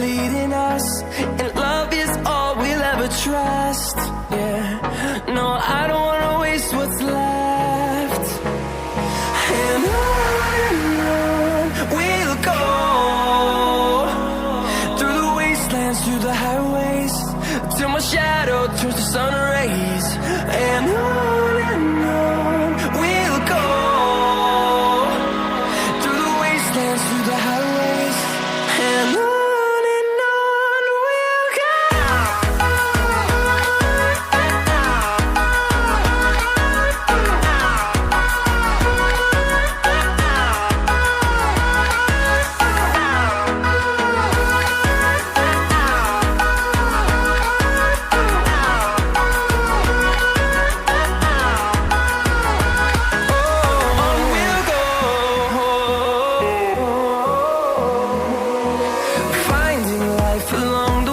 leading us, and love is all we'll ever trust. Yeah, no, I don't wanna waste what's left. And on we'll go, through the wastelands, through the highways, till my shadow turns to sun rays. And on we'll go, through the wastelands, through the highways, and on we'll go. Finding life along the